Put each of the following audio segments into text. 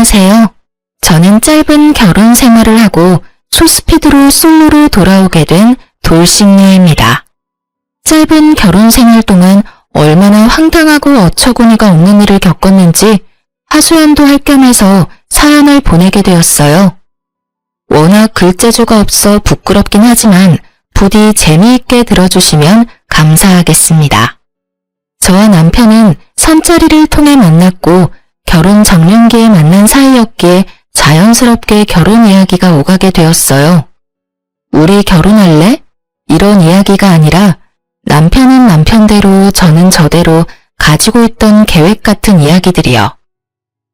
안녕하세요. 저는 짧은 결혼 생활을 하고 소스피드로 솔로로 돌아오게 된 돌싱녀입니다. 짧은 결혼 생활 동안 얼마나 황당하고 어처구니가 없는 일을 겪었는지 하소연도 할 겸해서 사연을 보내게 되었어요. 워낙 글재주가 없어 부끄럽긴 하지만 부디 재미있게 들어주시면 감사하겠습니다. 저와 남편은 선자리를 통해 만났고 결혼 정년기에 만난 사이였기에 자연스럽게 결혼 이야기가 오가게 되었어요. 우리 결혼할래? 이런 이야기가 아니라 남편은 남편대로 저는 저대로 가지고 있던 계획 같은 이야기들이요.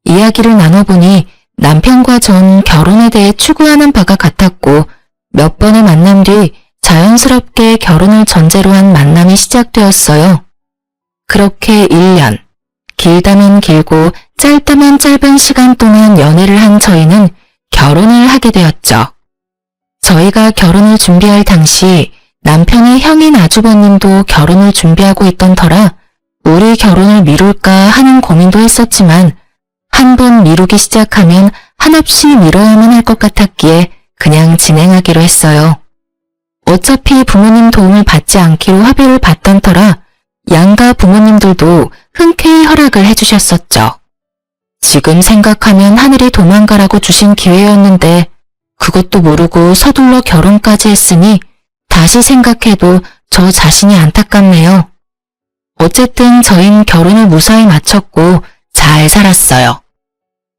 이야기를 나눠보니 남편과 전 결혼에 대해 추구하는 바가 같았고 몇 번의 만남 뒤 자연스럽게 결혼을 전제로 한 만남이 시작되었어요. 그렇게 1년, 길다면 길고 짧다면 짧은 시간 동안 연애를 한 저희는 결혼을 하게 되었죠. 저희가 결혼을 준비할 당시 남편의 형인 아주버님도 결혼을 준비하고 있던 터라 우리 결혼을 미룰까 하는 고민도 했었지만 한 번 미루기 시작하면 한없이 미뤄야만 할 것 같았기에 그냥 진행하기로 했어요. 어차피 부모님 도움을 받지 않기로 합의를 봤던 터라 양가 부모님들도 흔쾌히 허락을 해주셨었죠. 지금 생각하면 하늘이 도망가라고 주신 기회였는데 그것도 모르고 서둘러 결혼까지 했으니 다시 생각해도 저 자신이 안타깝네요. 어쨌든 저희는 결혼을 무사히 마쳤고 잘 살았어요.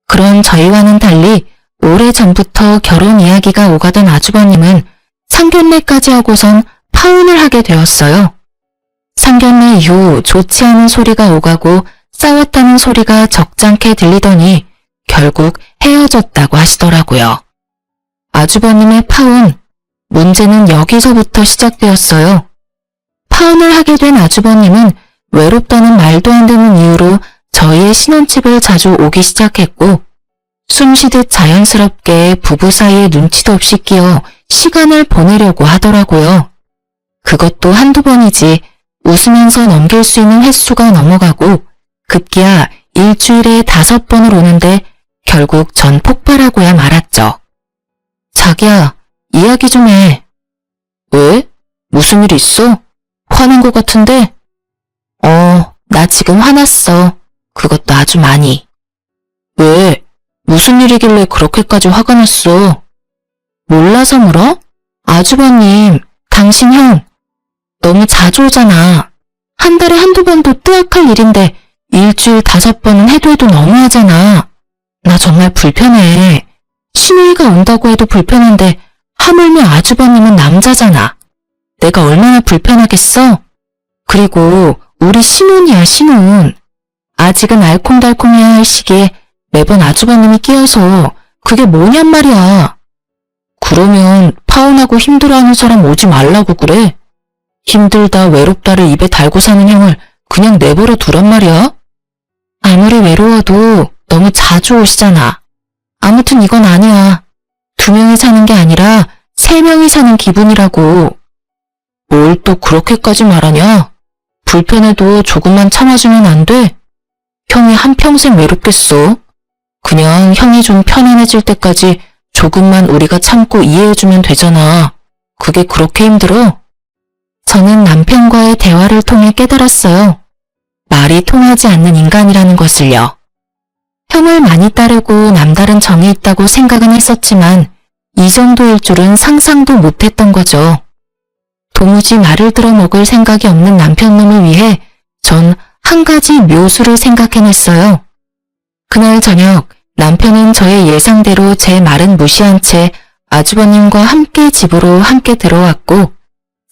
그런 저희와는 달리 오래전부터 결혼 이야기가 오가던 아주버님은 상견례까지 하고선 파혼을 하게 되었어요. 상견례 이후 좋지 않은 소리가 오가고 싸웠다는 소리가 적잖게 들리더니 결국 헤어졌다고 하시더라고요. 아주버님의 파혼, 문제는 여기서부터 시작되었어요. 파혼을 하게 된 아주버님은 외롭다는 말도 안 되는 이유로 저희의 신혼집을 자주 오기 시작했고 숨쉬듯 자연스럽게 부부 사이에 눈치도 없이 끼어 시간을 보내려고 하더라고요. 그것도 한두 번이지 웃으면서 넘길 수 있는 횟수가 넘어가고 급기야 일주일에 5번을 오는데 결국 전 폭발하고야 말았죠. 자기야, 이야기 좀 해. 왜? 무슨 일 있어? 화난 것 같은데? 나 지금 화났어. 그것도 아주 많이. 왜? 무슨 일이길래 그렇게까지 화가 났어? 몰라서 물어? 아주버님, 당신 형, 너무 자주 오잖아. 한 달에 한두 번도 뜨악할 일인데 일주일 5번은 해도 너무하잖아. 나 정말 불편해. 신우이가 온다고 해도 불편한데 하물며 아주버님은 남자잖아. 내가 얼마나 불편하겠어? 그리고 우리 신혼이야, 신혼. 아직은 알콩달콩해야 할 시기에 매번 아주버님이 끼어서 그게 뭐냔 말이야. 그러면 파혼하고 힘들어하는 사람 오지 말라고 그래? 힘들다 외롭다를 입에 달고 사는 형을 그냥 내버려 두란 말이야? 아무리 외로워도 너무 자주 오시잖아. 아무튼 이건 아니야. 2명이 사는 게 아니라 3명이 사는 기분이라고. 뭘 또 그렇게까지 말하냐? 불편해도 조금만 참아주면 안 돼? 형이 한평생 외롭겠어. 그냥 형이 좀 편안해질 때까지 조금만 우리가 참고 이해해주면 되잖아. 그게 그렇게 힘들어? 저는 남편과의 대화를 통해 깨달았어요. 말이 통하지 않는 인간이라는 것을요. 형을 많이 따르고 남다른 정이 있다고 생각은 했었지만 이 정도일 줄은 상상도 못했던 거죠. 도무지 말을 들어먹을 생각이 없는 남편놈을 위해 전 한 가지 묘수를 생각해냈어요. 그날 저녁 남편은 저의 예상대로 제 말은 무시한 채 아주버님과 함께 집으로 들어왔고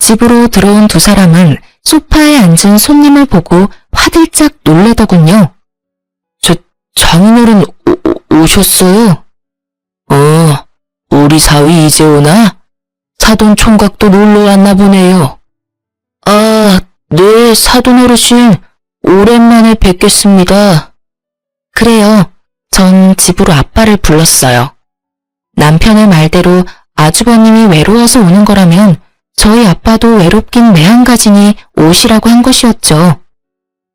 집으로 들어온 2사람은 소파에 앉은 손님을 보고 화들짝 놀라더군요. 장인어른 오셨어요? 우리 사위 이제 오나? 사돈 총각도 놀러 왔나 보네요. 네, 사돈 어르신 오랜만에 뵙겠습니다. 그래요. 전 집으로 아빠를 불렀어요. 남편의 말대로 아주버님이 외로워서 오는 거라면 저희 아빠도 외롭긴 매한가지니 오시라고 한 것이었죠.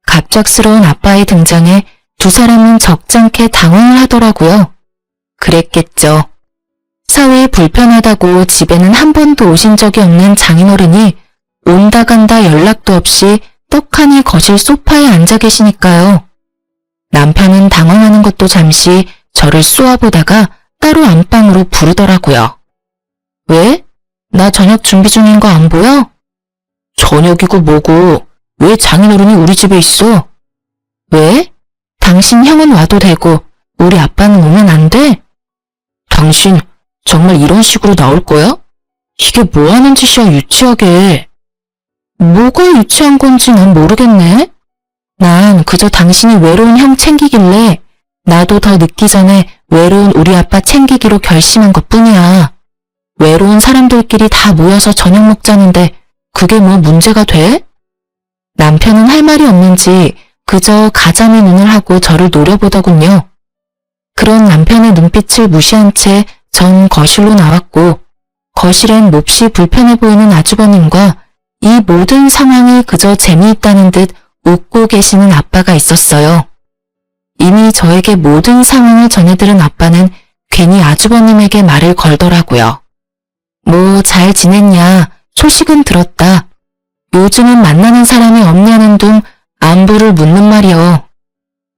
갑작스러운 아빠의 등장에 두 사람은 적잖게 당황을 하더라고요. 그랬겠죠. 사회에 불편하다고 집에는 한 번도 오신 적이 없는 장인어른이 온다 간다 연락도 없이 떡하니 거실 소파에 앉아 계시니까요. 남편은 당황하는 것도 잠시 저를 쏘아보다가 따로 안방으로 부르더라고요. 왜? 나 저녁 준비 중인 거 안 보여? 저녁이고 뭐고 왜 장인어른이 우리 집에 있어? 왜? 당신 형은 와도 되고 우리 아빠는 오면 안 돼? 당신 정말 이런 식으로 나올 거야? 이게 뭐 하는 짓이야 유치하게. 뭐가 유치한 건지 난 모르겠네. 난 그저 당신이 외로운 형 챙기길래 나도 더 늦기 전에 외로운 우리 아빠 챙기기로 결심한 것뿐이야. 외로운 사람들끼리 다 모여서 저녁 먹자는데 그게 뭐 문제가 돼? 남편은 할 말이 없는지 그저 가자미 눈을 하고 저를 노려보더군요. 그런 남편의 눈빛을 무시한 채 전 거실로 나왔고 거실엔 몹시 불편해 보이는 아주버님과 이 모든 상황이 그저 재미있다는 듯 웃고 계시는 아빠가 있었어요. 이미 저에게 모든 상황을 전해들은 아빠는 괜히 아주버님에게 말을 걸더라고요. 뭐 잘 지냈냐, 소식은 들었다. 요즘은 만나는 사람이 없냐는 둥 안부를 묻는 말이요.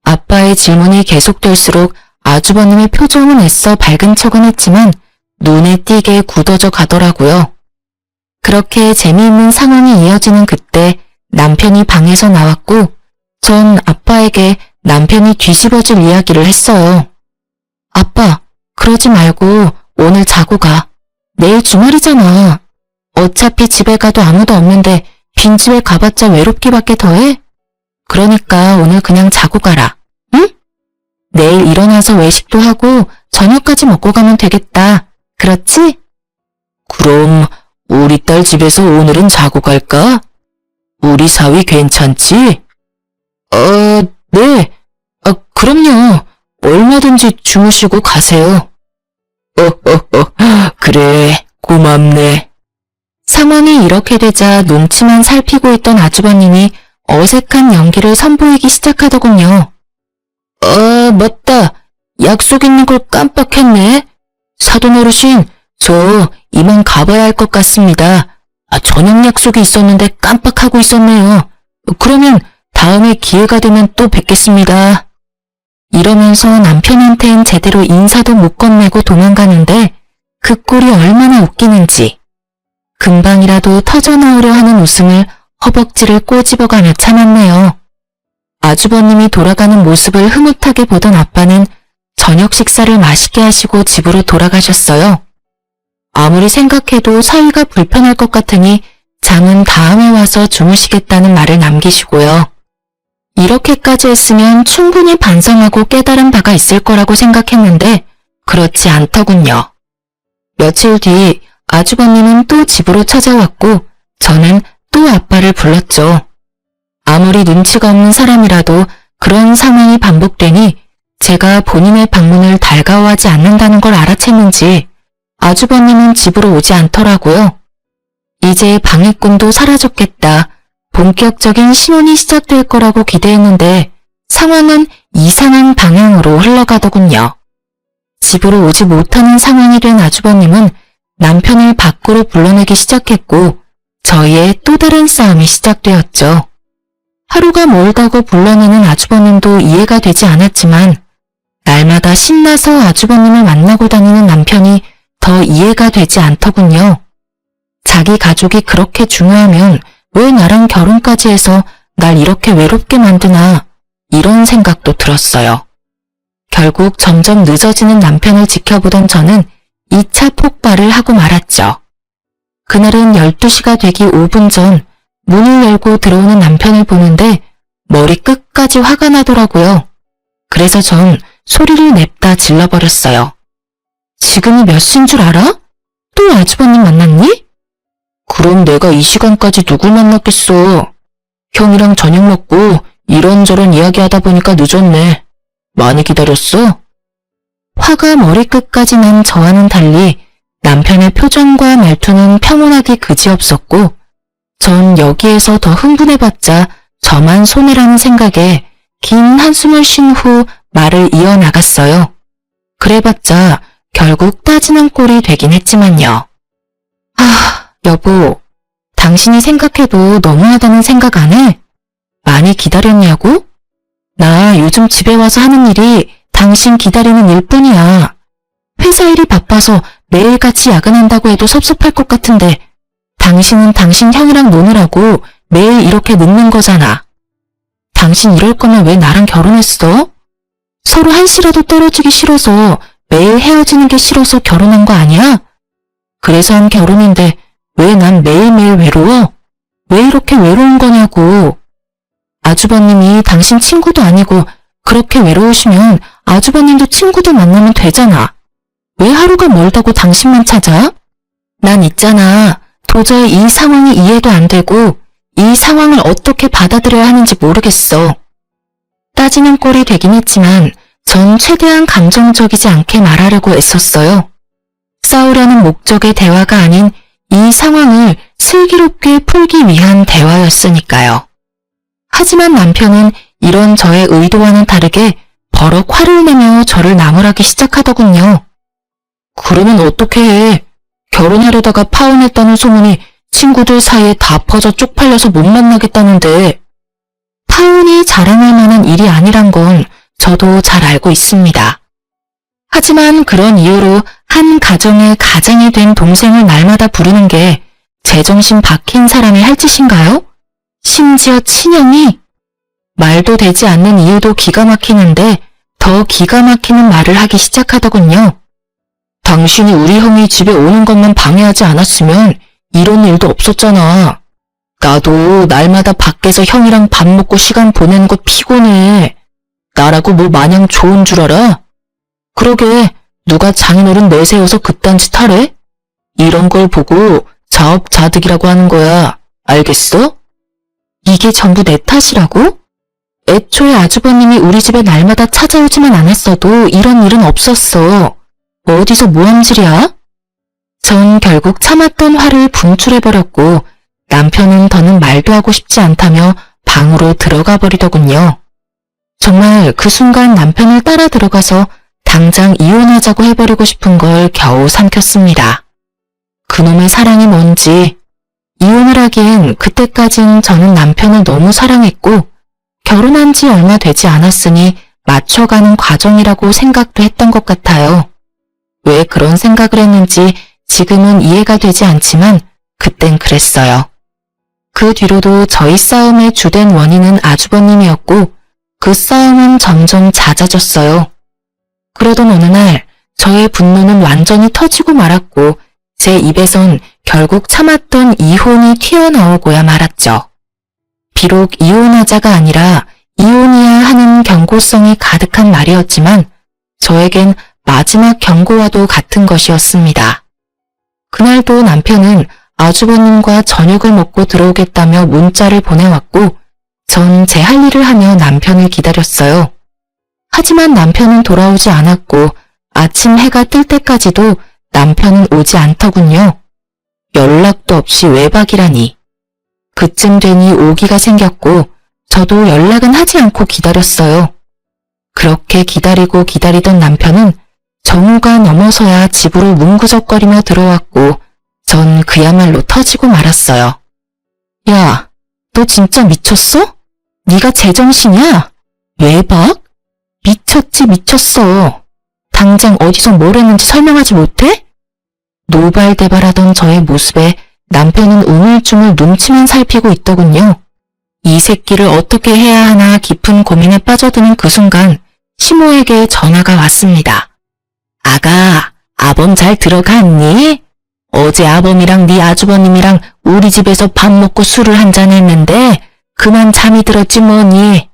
아빠의 질문이 계속될수록 아주버님의 표정은 애써 밝은 척은 했지만 눈에 띄게 굳어져 가더라고요. 그렇게 재미있는 상황이 이어지는 그때 남편이 방에서 나왔고 전 아빠에게 남편이 뒤집어질 이야기를 했어요. 아빠, 그러지 말고 오늘 자고 가. 내일 주말이잖아. 어차피 집에 가도 아무도 없는데 빈집에 가봤자 외롭기밖에 더해? 그러니까 오늘 그냥 자고 가라. 응? 내일 일어나서 외식도 하고 저녁까지 먹고 가면 되겠다. 그렇지? 그럼 우리 딸 집에서 오늘은 자고 갈까? 우리 사위 괜찮지? 네. 그럼요. 얼마든지 주무시고 가세요. 그래, 고맙네. 상황이 이렇게 되자 눈치만 살피고 있던 아주버님이 어색한 연기를 선보이기 시작하더군요. 맞다. 약속 있는 걸 깜빡했네. 사돈 어르신, 저 이만 가봐야 할 것 같습니다. 저녁 약속이 있었는데 깜빡하고 있었네요. 그러면 다음에 기회가 되면 또 뵙겠습니다. 이러면서 남편한텐 제대로 인사도 못 건네고 도망가는데 그 꼴이 얼마나 웃기는지. 금방이라도 터져나오려 하는 웃음을 허벅지를 꼬집어가며 참았네요. 아주버님이 돌아가는 모습을 흐뭇하게 보던 아빠는 저녁 식사를 맛있게 하시고 집으로 돌아가셨어요. 아무리 생각해도 사위가 불편할 것 같으니 잠은 다음에 와서 주무시겠다는 말을 남기시고요. 이렇게까지 했으면 충분히 반성하고 깨달은 바가 있을 거라고 생각했는데 그렇지 않더군요. 며칠 뒤 아주버님은 또 집으로 찾아왔고 저는 또 아빠를 불렀죠. 아무리 눈치가 없는 사람이라도 그런 상황이 반복되니 제가 본인의 방문을 달가워하지 않는다는 걸 알아챘는지 아주버님은 집으로 오지 않더라고요. 이제 방해꾼도 사라졌겠다. 본격적인 신혼이 시작될 거라고 기대했는데 상황은 이상한 방향으로 흘러가더군요. 집으로 오지 못하는 상황이 된 아주버님은 남편을 밖으로 불러내기 시작했고 저희의 또 다른 싸움이 시작되었죠. 하루가 멀다고 불러내는 아주버님도 이해가 되지 않았지만 날마다 신나서 아주버님을 만나고 다니는 남편이 더 이해가 되지 않더군요. 자기 가족이 그렇게 중요하면 왜 나랑 결혼까지 해서 날 이렇게 외롭게 만드나 이런 생각도 들었어요. 결국 점점 늦어지는 남편을 지켜보던 저는 2차 폭발을 하고 말았죠. 그날은 12시가 되기 5분 전 문을 열고 들어오는 남편을 보는데 머리 끝까지 화가 나더라고요. 그래서 전 소리를 냅다 질러버렸어요. 지금이 몇 시인 줄 알아? 또 아주버님 만났니? 그럼 내가 이 시간까지 누굴 만났겠어. 형이랑 저녁 먹고 이런저런 이야기하다 보니까 늦었네. 많이 기다렸어? 화가 머리끝까지 난 저와는 달리 남편의 표정과 말투는 평온하기 그지없었고 전 여기에서 더 흥분해봤자 저만 손해라는 생각에 긴 한숨을 쉰 후 말을 이어나갔어요. 그래봤자 결국 따지는 꼴이 되긴 했지만요. 여보, 당신이 생각해도 너무하다는 생각 안 해? 많이 기다렸냐고? 나 요즘 집에 와서 하는 일이 당신 기다리는 일뿐이야. 회사 일이 바빠서 매일같이 야근한다고 해도 섭섭할 것 같은데 당신은 당신 형이랑 노느라고 매일 이렇게 늦는 거잖아. 당신 이럴 거면 왜 나랑 결혼했어? 서로 한시라도 떨어지기 싫어서 매일 헤어지는 게 싫어서 결혼한 거 아니야? 그래서 한 결혼인데 왜 난 매일매일 외로워? 왜 이렇게 외로운 거냐고. 아주버님이 당신 친구도 아니고 그렇게 외로우시면 아주버님도 친구도 만나면 되잖아. 왜 하루가 멀다고 당신만 찾아? 난 있잖아. 도저히 이 상황이 이해도 안 되고 이 상황을 어떻게 받아들여야 하는지 모르겠어. 따지는 꼴이 되긴 했지만 전 최대한 감정적이지 않게 말하려고 애썼어요. 싸우려는 목적의 대화가 아닌 이 상황을 슬기롭게 풀기 위한 대화였으니까요. 하지만 남편은 이런 저의 의도와는 다르게 버럭 화를 내며 저를 나무라기 시작하더군요. 그러면 어떻게 해? 결혼하려다가 파혼했다는 소문이 친구들 사이에 다 퍼져 쪽팔려서 못 만나겠다는데. 파혼이 자랑할 만한 일이 아니란 건 저도 잘 알고 있습니다. 하지만 그런 이유로 한 가정의 가장이 된 동생을 날마다 부르는 게 제정신 박힌 사람이 할 짓인가요? 심지어 친형이? 말도 되지 않는 이유도 기가 막히는데 더 기가 막히는 말을 하기 시작하더군요. 당신이 우리 형이 집에 오는 것만 방해하지 않았으면 이런 일도 없었잖아. 나도 날마다 밖에서 형이랑 밥 먹고 시간 보내는 거 피곤해. 나라고 뭐 마냥 좋은 줄 알아? 그러게 누가 장인어른 내세워서 그딴 짓 하래? 이런 걸 보고 자업자득이라고 하는 거야. 알겠어? 이게 전부 내 탓이라고? 애초에 아주버님이 우리 집에 날마다 찾아오지만 않았어도 이런 일은 없었어. 어디서 모함질이야? 전 결국 참았던 화를 분출해버렸고 남편은 더는 말도 하고 싶지 않다며 방으로 들어가 버리더군요. 정말 그 순간 남편을 따라 들어가서 당장 이혼하자고 해버리고 싶은 걸 겨우 삼켰습니다. 그놈의 사랑이 뭔지. 이혼을 하기엔 그때까진 저는 남편을 너무 사랑했고 결혼한 지 얼마 되지 않았으니 맞춰가는 과정이라고 생각도 했던 것 같아요. 왜 그런 생각을 했는지 지금은 이해가 되지 않지만 그땐 그랬어요. 그 뒤로도 저희 싸움의 주된 원인은 아주버님이었고 그 싸움은 점점 잦아졌어요. 그러던 어느 날 저의 분노는 완전히 터지고 말았고 제 입에선 결국 참았던 이혼이 튀어나오고야 말았죠. 비록 이혼하자가 아니라 이혼이야 하는 경고성이 가득한 말이었지만 저에겐 마지막 경고와도 같은 것이었습니다. 그날도 남편은 아주버님과 저녁을 먹고 들어오겠다며 문자를 보내왔고 전 제 할 일을 하며 남편을 기다렸어요. 하지만 남편은 돌아오지 않았고 아침 해가 뜰 때까지도 남편은 오지 않더군요. 연락도 없이 외박이라니. 그쯤 되니 오기가 생겼고 저도 연락은 하지 않고 기다렸어요. 그렇게 기다리고 기다리던 남편은 정오가 넘어서야 집으로 뭉구적거리며 들어왔고 전 그야말로 터지고 말았어요. 야, 너 진짜 미쳤어? 네가 제정신이야? 외박? 미쳤지 미쳤어. 당장 어디서 뭘 했는지 설명하지 못해? 노발대발하던 저의 모습에 남편은 우물쭈물 눈치만 살피고 있더군요. 이 새끼를 어떻게 해야 하나 깊은 고민에 빠져드는 그 순간 시모에게 전화가 왔습니다. 아가, 아범 잘 들어갔니? 어제 아범이랑 네 아주버님이랑 우리 집에서 밥 먹고 술을 한잔 했는데 그만 잠이 들었지 뭐니.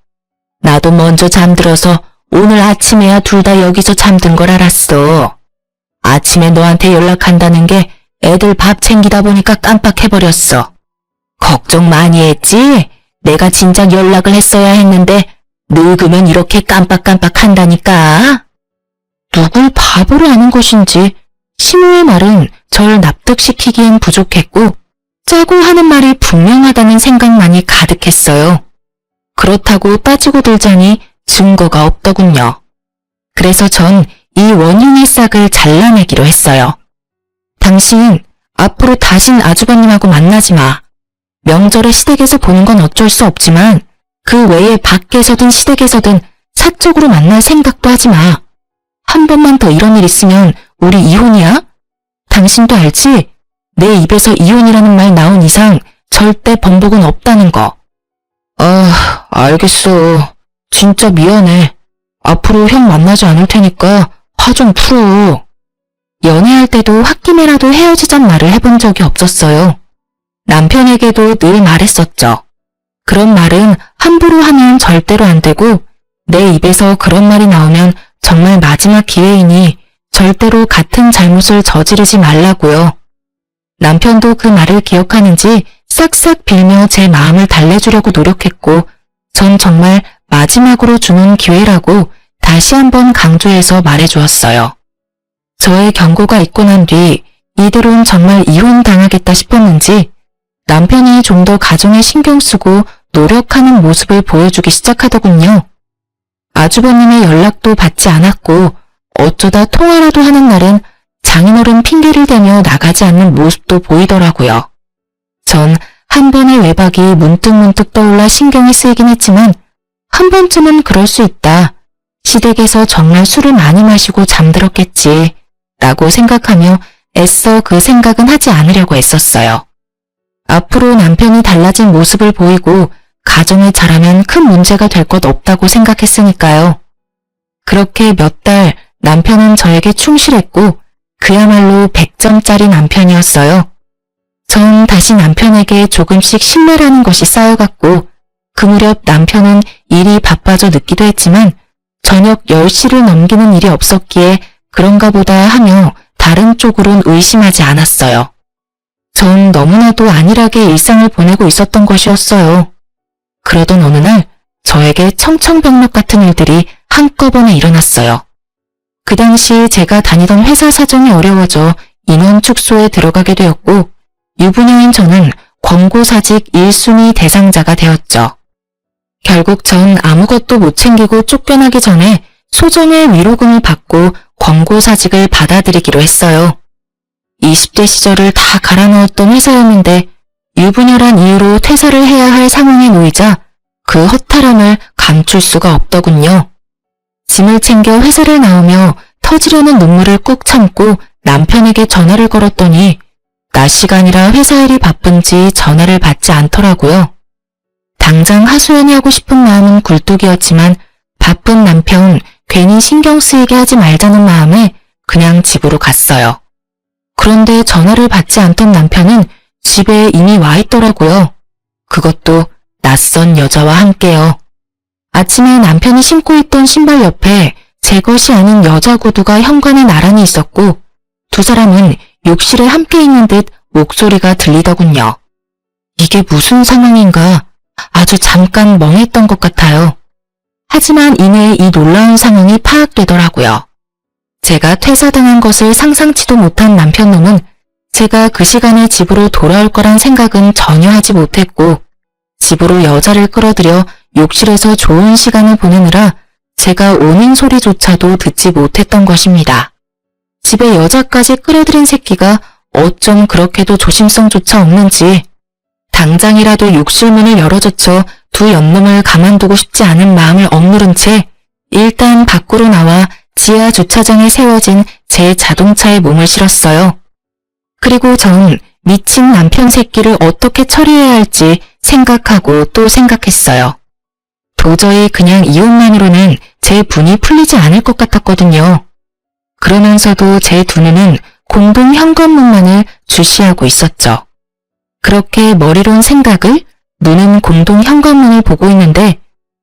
나도 먼저 잠들어서 오늘 아침에야 둘 다 여기서 잠든 걸 알았어. 아침에 너한테 연락한다는 게 애들 밥 챙기다 보니까 깜빡해버렸어. 걱정 많이 했지? 내가 진작 연락을 했어야 했는데 늙으면 이렇게 깜빡깜빡 한다니까. 누굴 바보로 하는 것인지 시모의 말은 절 납득시키기엔 부족했고 짜고 하는 말이 분명하다는 생각만이 가득했어요. 그렇다고 따지고 들자니 증거가 없더군요. 그래서 전 이 원흉의 싹을 잘라내기로 했어요. 당신 앞으로 다신 아주버님하고 만나지 마. 명절에 시댁에서 보는 건 어쩔 수 없지만 그 외에 밖에서든 시댁에서든 사적으로 만날 생각도 하지 마. 한 번만 더 이런 일 있으면 우리 이혼이야? 당신도 알지? 내 입에서 이혼이라는 말 나온 이상 절대 번복은 없다는 거. 아, 알겠어. 진짜 미안해. 앞으로 형 만나지 않을 테니까 화 좀 풀어. 연애할 때도 홧김에라도 헤어지잔 말을 해본 적이 없었어요. 남편에게도 늘 말했었죠. 그런 말은 함부로 하면 절대로 안 되고 내 입에서 그런 말이 나오면 정말 마지막 기회이니 절대로 같은 잘못을 저지르지 말라고요. 남편도 그 말을 기억하는지 싹싹 빌며 제 마음을 달래주려고 노력했고 전 정말 마지막으로 주는 기회라고 다시 한번 강조해서 말해주었어요. 저의 경고가 있고 난 뒤 이들은 정말 이혼당하겠다 싶었는지 남편이 좀 더 가정에 신경 쓰고 노력하는 모습을 보여주기 시작하더군요. 아주버님의 연락도 받지 않았고 어쩌다 통화라도 하는 날은 장인어른 핑계를 대며 나가지 않는 모습도 보이더라고요. 전 한 번의 외박이 문득문득 떠올라 신경이 쓰이긴 했지만 한 번쯤은 그럴 수 있다. 시댁에서 정말 술을 많이 마시고 잠들었겠지 라고 생각하며 애써 그 생각은 하지 않으려고 애썼어요. 앞으로 남편이 달라진 모습을 보이고 가정을 잘하면 큰 문제가 될 것 없다고 생각했으니까요. 그렇게 몇 달 남편은 저에게 충실했고 그야말로 100점짜리 남편이었어요. 전 다시 남편에게 조금씩 신뢰라는 것이 쌓여갔고 그 무렵 남편은 일이 바빠져 늦기도 했지만 저녁 10시를 넘기는 일이 없었기에 그런가 보다 하며 다른 쪽으론 의심하지 않았어요. 전 너무나도 안일하게 일상을 보내고 있었던 것이었어요. 그러던 어느 날 저에게 청천벽력 같은 일들이 한꺼번에 일어났어요. 그 당시 제가 다니던 회사 사정이 어려워져 인원 축소에 들어가게 되었고 유부녀인 저는 권고사직 1순위 대상자가 되었죠. 결국 전 아무것도 못 챙기고 쫓겨나기 전에 소정의 위로금을 받고 권고사직을 받아들이기로 했어요. 20대 시절을 다 갈아 넣었던 회사였는데 유부녀란 이유로 퇴사를 해야 할 상황에 놓이자 그 허탈함을 감출 수가 없더군요. 짐을 챙겨 회사를 나오며 터지려는 눈물을 꾹 참고 남편에게 전화를 걸었더니 낮 시간이라 회사 일이 바쁜지 전화를 받지 않더라고요. 당장 하소연이 하고 싶은 마음은 굴뚝이었지만 바쁜 남편 괜히 신경 쓰이게 하지 말자는 마음에 그냥 집으로 갔어요. 그런데 전화를 받지 않던 남편은 집에 이미 와 있더라고요. 그것도 낯선 여자와 함께요. 아침에 남편이 신고 있던 신발 옆에 제 것이 아닌 여자 구두가 현관에 나란히 있었고 두 사람은 욕실에 함께 있는 듯 목소리가 들리더군요. 이게 무슨 상황인가 아주 잠깐 멍했던 것 같아요. 하지만 이내 이 놀라운 상황이 파악되더라고요. 제가 퇴사당한 것을 상상치도 못한 남편놈은 제가 그 시간에 집으로 돌아올 거란 생각은 전혀 하지 못했고 집으로 여자를 끌어들여 욕실에서 좋은 시간을 보내느라 제가 오는 소리조차도 듣지 못했던 것입니다. 집에 여자까지 끌어들인 새끼가 어쩜 그렇게도 조심성조차 없는지 당장이라도 욕실 문을 열어젖혀 두 연놈을 가만두고 싶지 않은 마음을 억누른 채 일단 밖으로 나와 지하 주차장에 세워진 제 자동차에 몸을 실었어요. 그리고 전 미친 남편 새끼를 어떻게 처리해야 할지 생각하고 또 생각했어요. 도저히 그냥 이혼만으로는 제 분이 풀리지 않을 것 같았거든요. 그러면서도 제 두 눈은 공동 현관문만을 주시하고 있었죠. 그렇게 머리론 생각을, 눈은 공동 현관문을 보고 있는데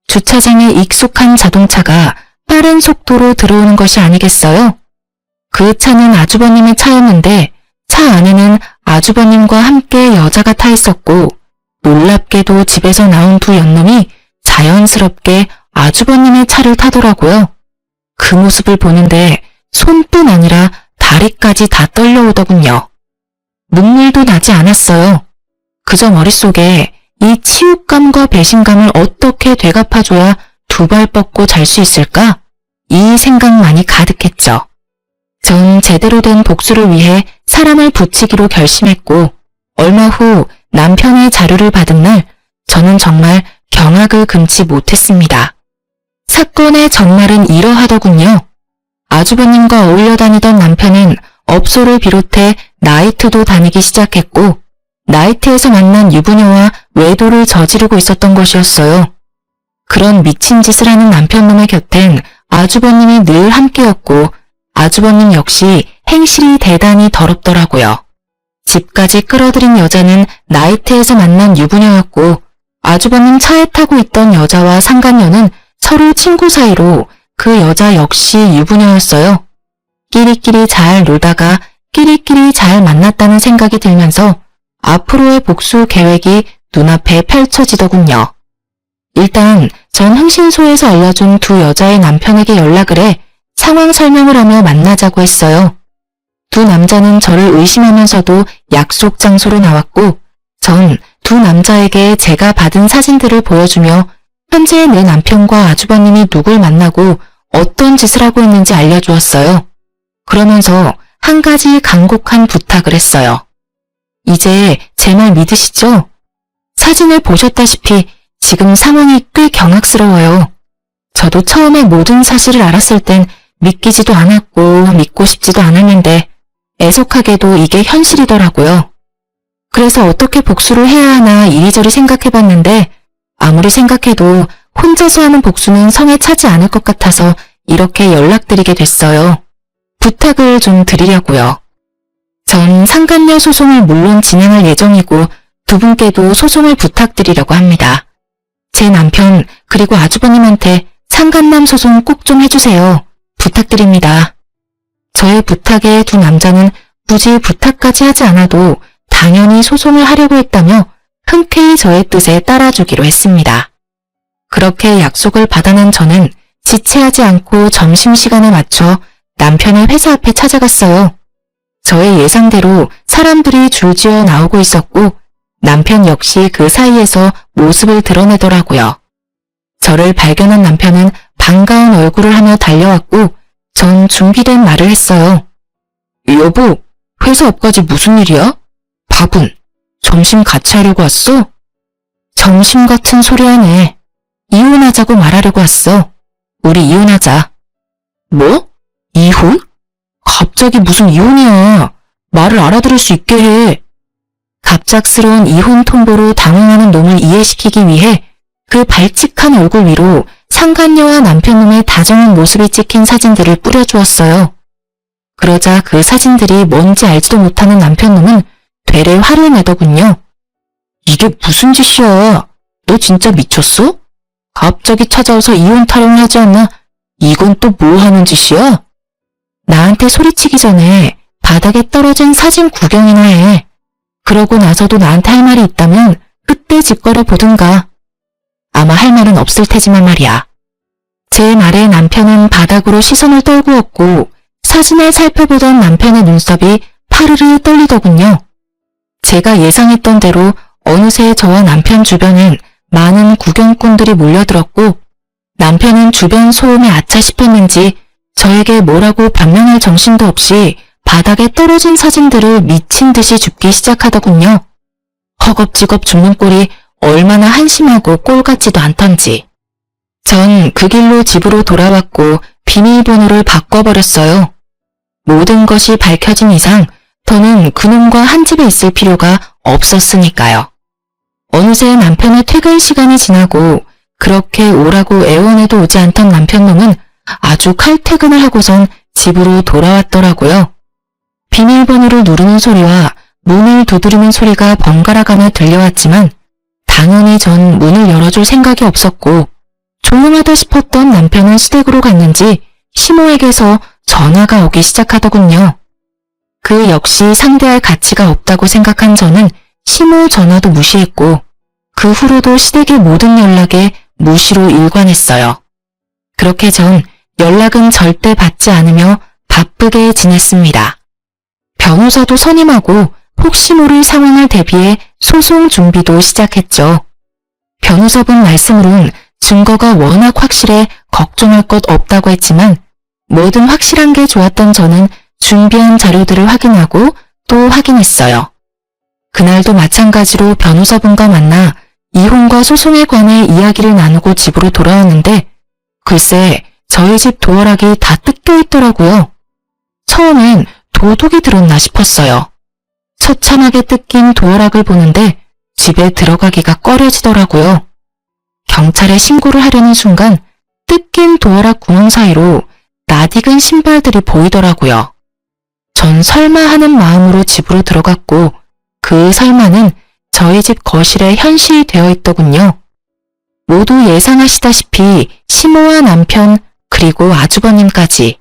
주차장에 익숙한 자동차가 빠른 속도로 들어오는 것이 아니겠어요? 그 차는 아주버님의 차였는데 차 안에는 아주버님과 함께 여자가 타 있었고 놀랍게도 집에서 나온 두 연놈이 자연스럽게 아주버님의 차를 타더라고요. 그 모습을 보는데 손뿐 아니라 다리까지 다 떨려오더군요. 눈물도 나지 않았어요. 그저 머릿속에 이 치욕감과 배신감을 어떻게 되갚아줘야 두 발 뻗고 잘 수 있을까? 이 생각만이 가득했죠. 전 제대로 된 복수를 위해 사람을 붙이기로 결심했고 얼마 후 남편의 자료를 받은 날 저는 정말 경악을 금치 못했습니다. 사건의 전말은 이러하더군요. 아주버님과 어울려 다니던 남편은 업소를 비롯해 나이트도 다니기 시작했고 나이트에서 만난 유부녀와 외도를 저지르고 있었던 것이었어요. 그런 미친 짓을 하는 남편놈의 곁엔 아주버님이 늘 함께였고 아주버님 역시 행실이 대단히 더럽더라고요. 집까지 끌어들인 여자는 나이트에서 만난 유부녀였고 아주버님 차에 타고 있던 여자와 상간녀는 서로 친구 사이로 그 여자 역시 유부녀였어요. 끼리끼리 잘 놀다가 끼리끼리 잘 만났다는 생각이 들면서 앞으로의 복수 계획이 눈앞에 펼쳐지더군요. 일단 전 흥신소에서 알려준 두 여자의 남편에게 연락을 해 상황 설명을 하며 만나자고 했어요. 두 남자는 저를 의심하면서도 약속 장소로 나왔고 전 두 남자에게 제가 받은 사진들을 보여주며 현재 내 남편과 아주버님이 누굴 만나고 어떤 짓을 하고 있는지 알려주었어요. 그러면서 한 가지 간곡한 부탁을 했어요. 이제 제 말 믿으시죠? 사진을 보셨다시피 지금 상황이 꽤 경악스러워요. 저도 처음에 모든 사실을 알았을 땐 믿기지도 않았고 믿고 싶지도 않았는데 애석하게도 이게 현실이더라고요. 그래서 어떻게 복수를 해야 하나 이리저리 생각해봤는데 아무리 생각해도 혼자서 하는 복수는 성에 차지 않을 것 같아서 이렇게 연락드리게 됐어요. 부탁을 좀 드리려고요. 전 상간녀 소송을 물론 진행할 예정이고 두 분께도 소송을 부탁드리려고 합니다. 제 남편 그리고 아주버님한테 상간남 소송 꼭 좀 해주세요. 부탁드립니다. 저의 부탁에 두 남자는 굳이 부탁까지 하지 않아도 당연히 소송을 하려고 했다며 흔쾌히 저의 뜻에 따라주기로 했습니다. 그렇게 약속을 받아낸 저는 지체하지 않고 점심시간에 맞춰 남편의 회사 앞에 찾아갔어요. 저의 예상대로 사람들이 줄지어 나오고 있었고 남편 역시 그 사이에서 모습을 드러내더라고요. 저를 발견한 남편은 반가운 얼굴을 하며 달려왔고 전 준비된 말을 했어요. 여보, 회사 앞까지 무슨 일이야? 밥은? 점심 같이 하려고 왔어? 점심 같은 소리 하네. 이혼하자고 말하려고 왔어. 우리 이혼하자. 뭐? 이혼? 갑자기 무슨 이혼이야. 말을 알아들을 수 있게 해. 갑작스러운 이혼 통보로 당황하는 놈을 이해시키기 위해 그 발칙한 얼굴 위로 상간녀와 남편놈의 다정한 모습이 찍힌 사진들을 뿌려주었어요. 그러자 그 사진들이 뭔지 알지도 못하는 남편놈은 되레 화를 내더군요. 이게 무슨 짓이야? 너 진짜 미쳤어? 갑자기 찾아와서 이혼 타령을 하지 않나? 이건 또 뭐 하는 짓이야? 나한테 소리치기 전에 바닥에 떨어진 사진 구경이나 해. 그러고 나서도 나한테 할 말이 있다면 그때 짓거려 보든가. 아마 할 말은 없을 테지만 말이야. 제 말에 남편은 바닥으로 시선을 떨구었고 사진을 살펴보던 남편의 눈썹이 파르르 떨리더군요. 제가 예상했던 대로 어느새 저와 남편 주변엔 많은 구경꾼들이 몰려들었고 남편은 주변 소음에 아차 싶었는지 저에게 뭐라고 반문할 정신도 없이 바닥에 떨어진 사진들을 미친 듯이 줍기 시작하더군요. 허겁지겁 줍는 꼴이 얼마나 한심하고 꼴 같지도 않던지. 전 그 길로 집으로 돌아왔고 비밀번호를 바꿔버렸어요. 모든 것이 밝혀진 이상 더는 그놈과 한 집에 있을 필요가 없었으니까요. 어느새 남편의 퇴근 시간이 지나고 그렇게 오라고 애원해도 오지 않던 남편놈은 아주 칼퇴근을 하고선 집으로 돌아왔더라고요. 비밀번호를 누르는 소리와 문을 두드리는 소리가 번갈아가며 들려왔지만 당연히 전 문을 열어줄 생각이 없었고 조용하다 싶었던 남편은 시댁으로 갔는지 시모에게서 전화가 오기 시작하더군요. 그 역시 상대할 가치가 없다고 생각한 저는 시모 전화도 무시했고 그 후로도 시댁의 모든 연락에 무시로 일관했어요. 그렇게 전 연락은 절대 받지 않으며 바쁘게 지냈습니다. 변호사도 선임하고 혹시 모를 상황을 대비해 소송 준비도 시작했죠. 변호사분 말씀으론 증거가 워낙 확실해 걱정할 것 없다고 했지만 뭐든 확실한 게 좋았던 저는 준비한 자료들을 확인하고 또 확인했어요. 그날도 마찬가지로 변호사분과 만나 이혼과 소송에 관해 이야기를 나누고 집으로 돌아왔는데 글쎄 저희 집 도어락이 다 뜯겨 있더라고요. 처음엔 도둑이 들었나 싶었어요. 처참하게 뜯긴 도어락을 보는데 집에 들어가기가 꺼려지더라고요. 경찰에 신고를 하려는 순간 뜯긴 도어락 구멍 사이로 낯익은 신발들이 보이더라고요. 전 설마 하는 마음으로 집으로 들어갔고 그 설마는 저희 집 거실에 현실되어 있더군요. 모두 예상하시다시피 시모와 남편 그리고 아주버님까지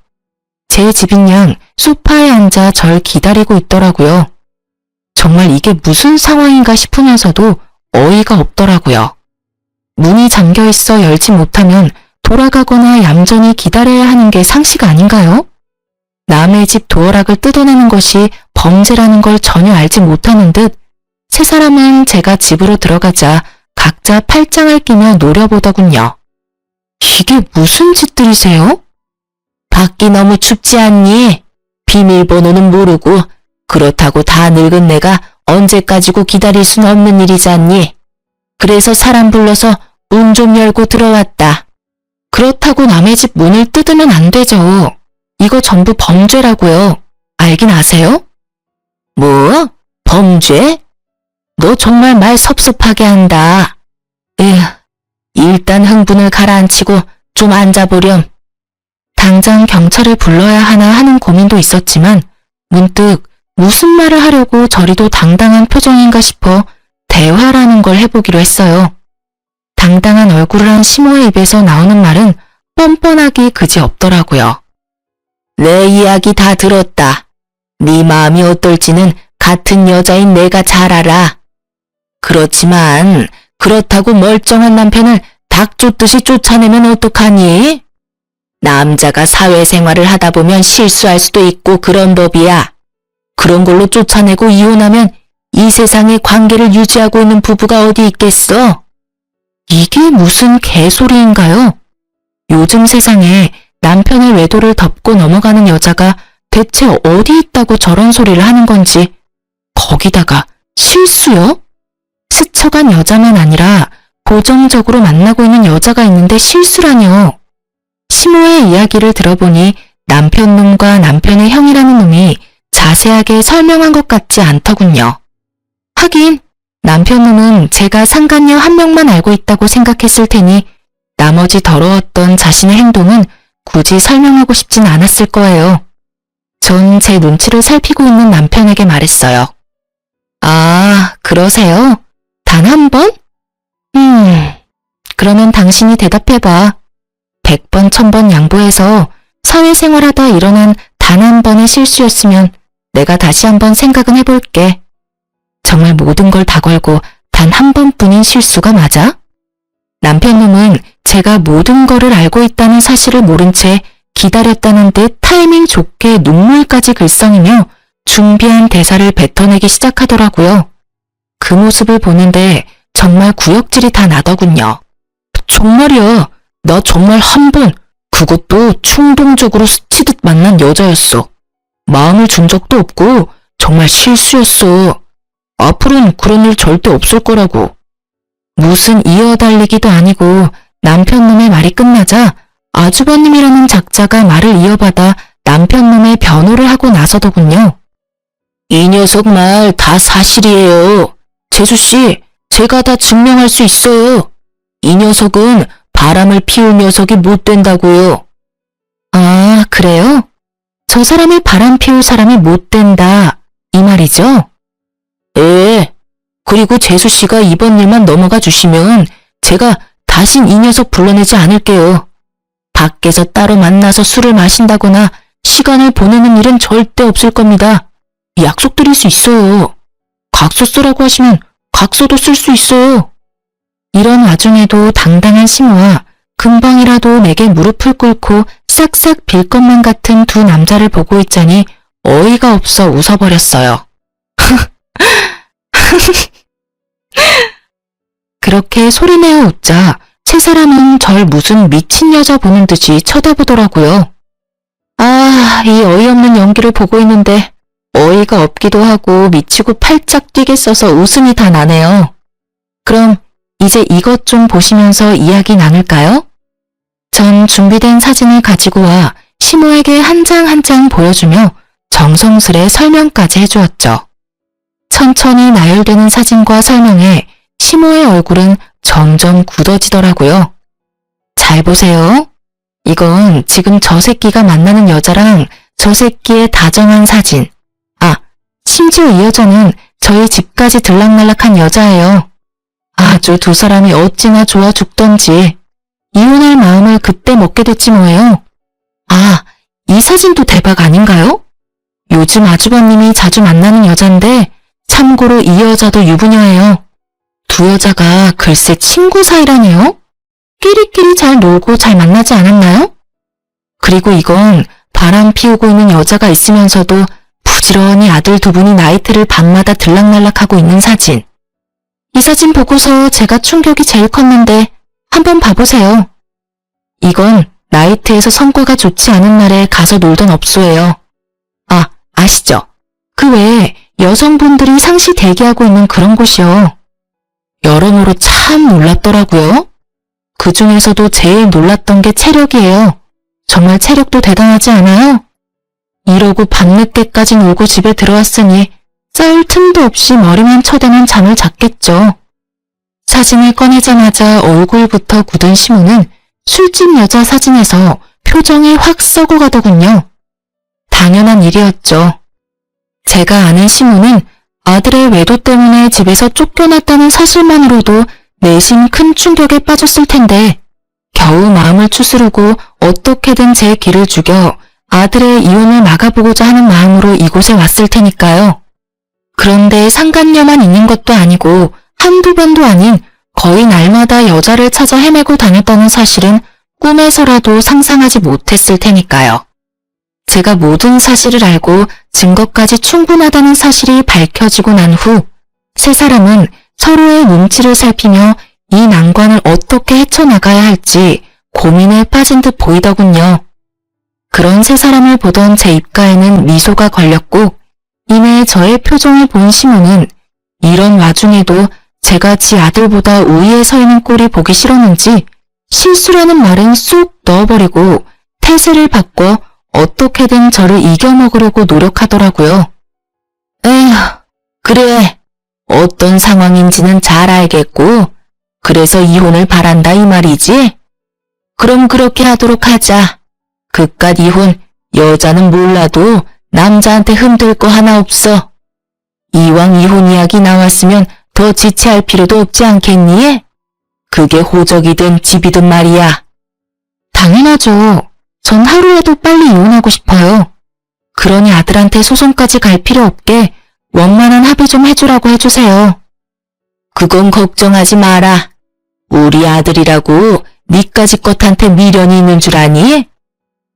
제 집인 양 소파에 앉아 절 기다리고 있더라고요. 정말 이게 무슨 상황인가 싶으면서도 어이가 없더라고요. 문이 잠겨 있어 열지 못하면 돌아가거나 얌전히 기다려야 하는 게 상식 아닌가요? 남의 집 도어락을 뜯어내는 것이 범죄라는 걸 전혀 알지 못하는 듯 세 사람은 제가 집으로 들어가자 각자 팔짱을 끼며 노려보더군요. 이게 무슨 짓들이세요? 밖이 너무 춥지 않니? 비밀번호는 모르고 그렇다고 다 늙은 내가 언제까지고 기다릴 순 없는 일이잖니. 그래서 사람 불러서 문 좀 열고 들어왔다. 그렇다고 남의 집 문을 뜯으면 안 되죠. 이거 전부 범죄라고요. 알긴 아세요? 뭐? 범죄? 너 정말 말 섭섭하게 한다. 에휴, 일단 흥분을 가라앉히고 좀 앉아보렴. 당장 경찰을 불러야 하나 하는 고민도 있었지만 문득 무슨 말을 하려고 저리도 당당한 표정인가 싶어 대화라는 걸 해보기로 했어요. 당당한 얼굴을 한 시모의 입에서 나오는 말은 뻔뻔하기 그지없더라고요. 내 이야기 다 들었다. 네 마음이 어떨지는 같은 여자인 내가 잘 알아. 그렇지만 그렇다고 멀쩡한 남편을 닭 쫓듯이 쫓아내면 어떡하니? 남자가 사회생활을 하다 보면 실수할 수도 있고 그런 법이야. 그런 걸로 쫓아내고 이혼하면 이 세상에 관계를 유지하고 있는 부부가 어디 있겠어? 이게 무슨 개소리인가요? 요즘 세상에 남편의 외도를 덮고 넘어가는 여자가 대체 어디 있다고 저런 소리를 하는 건지. 거기다가 실수요? 스쳐간 여자만 아니라 고정적으로 만나고 있는 여자가 있는데 실수라뇨. 시모의 이야기를 들어보니 남편 놈과 남편의 형이라는 놈이 자세하게 설명한 것 같지 않더군요. 하긴 남편 놈은 제가 상간녀 한 명만 알고 있다고 생각했을 테니 나머지 더러웠던 자신의 행동은 굳이 설명하고 싶진 않았을 거예요. 전 제 눈치를 살피고 있는 남편에게 말했어요. 아, 그러세요? 단 한 번? 그러면 당신이 대답해봐. 100번, 1000번 양보해서 사회생활하다 일어난 단 한 번의 실수였으면 내가 다시 한번 생각은 해볼게. 정말 모든 걸 다 걸고 단 한 번뿐인 실수가 맞아? 남편 놈은 제가 모든 거를 알고 있다는 사실을 모른 채 기다렸다는 듯 타이밍 좋게 눈물까지 글썽이며 준비한 대사를 뱉어내기 시작하더라고요. 그 모습을 보는데 정말 구역질이 다 나더군요. 정말이야. 나 정말 한 번, 그것도 충동적으로 스치듯 만난 여자였어. 마음을 준 적도 없고 정말 실수였어. 앞으로는 그런 일 절대 없을 거라고. 무슨 이어달리기도 아니고 남편놈의 말이 끝나자 아주버님이라는 작자가 말을 이어받아 남편놈의 변호를 하고 나서더군요. 이 녀석 말 다 사실이에요. 재수씨, 제가 다 증명할 수 있어요. 이 녀석은 바람을 피울 녀석이 못 된다고요. 아, 그래요? 저 사람이 바람 피울 사람이 못 된다, 이 말이죠? 예. 그리고 재수씨가 이번 일만 넘어가 주시면 제가 다신 이 녀석 불러내지 않을게요. 밖에서 따로 만나서 술을 마신다거나 시간을 보내는 일은 절대 없을 겁니다. 약속드릴 수 있어요. 각서 쓰라고 하시면 각서도 쓸 수 있어요. 이런 와중에도 당당한 시모와 금방이라도 내게 무릎을 꿇고 싹싹 빌 것만 같은 두 남자를 보고 있자니 어이가 없어 웃어버렸어요. 그렇게 소리내어 웃자 세 사람은 절 무슨 미친 여자 보는 듯이 쳐다보더라고요. 아, 이 어이없는 연기를 보고 있는데 어이가 없기도 하고 미치고 팔짝 뛰겠어서 웃음이 다 나네요. 그럼 이제 이것 좀 보시면서 이야기 나눌까요? 전 준비된 사진을 가지고 와 시모에게 한 장 한 장 보여주며 정성스레 설명까지 해주었죠. 천천히 나열되는 사진과 설명에 시모의 얼굴은 점점 굳어지더라고요. 잘 보세요. 이건 지금 저 새끼가 만나는 여자랑 저 새끼의 다정한 사진. 아, 심지어 이 여자는 저희 집까지 들락날락한 여자예요. 아주 두 사람이 어찌나 좋아 죽던지 이혼할 마음을 그때 먹게 됐지 뭐예요. 아, 이 사진도 대박 아닌가요? 요즘 아주버님이 자주 만나는 여잔데 참고로 이 여자도 유부녀예요. 두 여자가 글쎄 친구 사이라네요. 끼리끼리 잘 놀고 잘 만나지 않았나요? 그리고 이건 바람 피우고 있는 여자가 있으면서도 부지런히 아들 두 분이 나이트를 밤마다 들락날락하고 있는 사진. 이 사진 보고서 제가 충격이 제일 컸는데 한번 봐보세요. 이건 나이트에서 성과가 좋지 않은 날에 가서 놀던 업소예요. 아, 아시죠? 그 외에 여성분들이 상시 대기하고 있는 그런 곳이요. 여러모로 참 놀랍더라고요. 그 중에서도 제일 놀랐던 게 체력이에요. 정말 체력도 대단하지 않아요? 이러고 밤늦게까지 놀고 집에 들어왔으니 쌀 틈도 없이 머리만 쳐대면 잠을 잤겠죠. 사진을 꺼내자마자 얼굴부터 굳은 시모는 술집 여자 사진에서 표정이 확 썩어가더군요. 당연한 일이었죠. 제가 아는 시모는 아들의 외도 때문에 집에서 쫓겨났다는 사실만으로도 내심 큰 충격에 빠졌을 텐데 겨우 마음을 추스르고 어떻게든 제 길을 죽여 아들의 이혼을 막아보고자 하는 마음으로 이곳에 왔을 테니까요. 그런데 상간녀만 있는 것도 아니고 한두 번도 아닌 거의 날마다 여자를 찾아 헤매고 다녔다는 사실은 꿈에서라도 상상하지 못했을 테니까요. 제가 모든 사실을 알고 증거까지 충분하다는 사실이 밝혀지고 난 후 세 사람은 서로의 눈치를 살피며 이 난관을 어떻게 헤쳐나가야 할지 고민에 빠진 듯 보이더군요. 그런 세 사람을 보던 제 입가에는 미소가 걸렸고 이내 저의 표정을 본 시모는 이런 와중에도 제가 지 아들보다 우위에 서 있는 꼴이 보기 싫었는지 실수라는 말은 쑥 넣어버리고 태세를 바꿔 어떻게든 저를 이겨먹으려고 노력하더라고요. 에휴, 그래. 어떤 상황인지는 잘 알겠고 그래서 이혼을 바란다 이 말이지? 그럼 그렇게 하도록 하자. 그깟 이혼 여자는 몰라도 남자한테 흠들 거 하나 없어. 이왕 이혼 이야기 나왔으면 더 지체할 필요도 없지 않겠니? 그게 호적이든 집이든 말이야. 당연하죠. 전 하루라도 빨리 이혼하고 싶어요. 그러니 아들한테 소송까지 갈 필요 없게 원만한 합의 좀 해주라고 해주세요. 그건 걱정하지 마라. 우리 아들이라고 니까지 것한테 미련이 있는 줄 아니?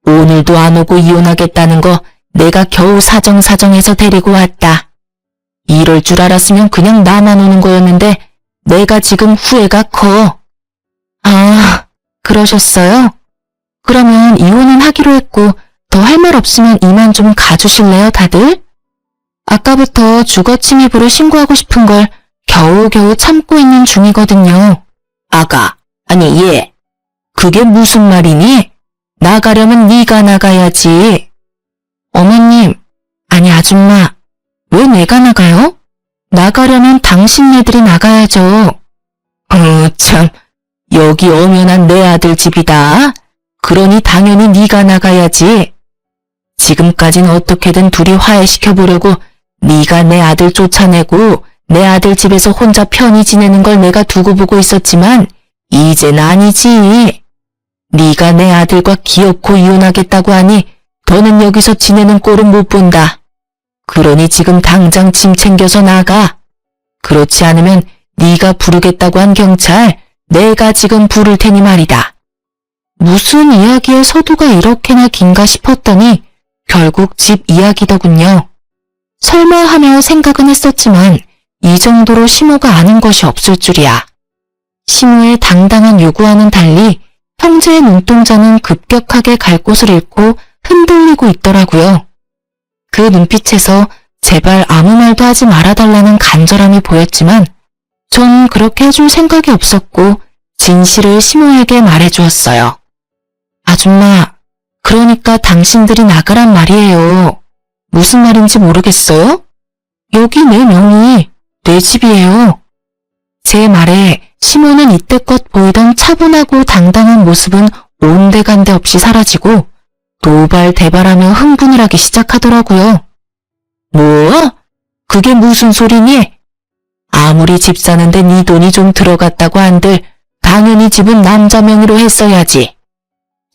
오늘도 안 오고 이혼하겠다는 거 내가 겨우 사정사정해서 데리고 왔다. 이럴 줄 알았으면 그냥 나만 오는 거였는데 내가 지금 후회가 커. 아, 그러셨어요? 그러면 이혼은 하기로 했고 더 할 말 없으면 이만 좀 가주실래요, 다들? 아까부터 주거침입으로 신고하고 싶은 걸 겨우겨우 참고 있는 중이거든요. 아가, 아니 얘, 그게 무슨 말이니? 나가려면 네가 나가야지. 어머님, 아니 아줌마, 왜 내가 나가요? 나가려면 당신네들이 나가야죠. 참, 여기 엄연한 내 아들 집이다. 그러니 당연히 네가 나가야지. 지금까진 어떻게든 둘이 화해시켜보려고 네가 내 아들 쫓아내고 내 아들 집에서 혼자 편히 지내는 걸 내가 두고 보고 있었지만 이젠 아니지. 네가 내 아들과 기어코 이혼하겠다고 하니 더는 여기서 지내는 꼴은 못 본다. 그러니 지금 당장 짐 챙겨서 나가. 그렇지 않으면 네가 부르겠다고 한 경찰 내가 지금 부를 테니 말이다. 무슨 이야기의 서두가 이렇게나 긴가 싶었더니 결국 집 이야기더군요. 설마 하며 생각은 했었지만 이 정도로 시모가 아는 것이 없을 줄이야. 시모의 당당한 요구와는 달리 형제의 눈동자는 급격하게 갈 곳을 잃고 흔들리고 있더라고요. 그 눈빛에서 제발 아무 말도 하지 말아달라는 간절함이 보였지만 전 그렇게 해줄 생각이 없었고 진실을 시모에게 말해주었어요. 아줌마, 그러니까 당신들이 나가란 말이에요. 무슨 말인지 모르겠어요? 여기 내 명의, 내 집이에요. 제 말에 시모는 이때껏 보이던 차분하고 당당한 모습은 온데간데 없이 사라지고 노발대발하며 흥분을 하기 시작하더라고요. 뭐? 그게 무슨 소리니? 아무리 집 사는데 네 돈이 좀 들어갔다고 한들 당연히 집은 남자 명의로 했어야지.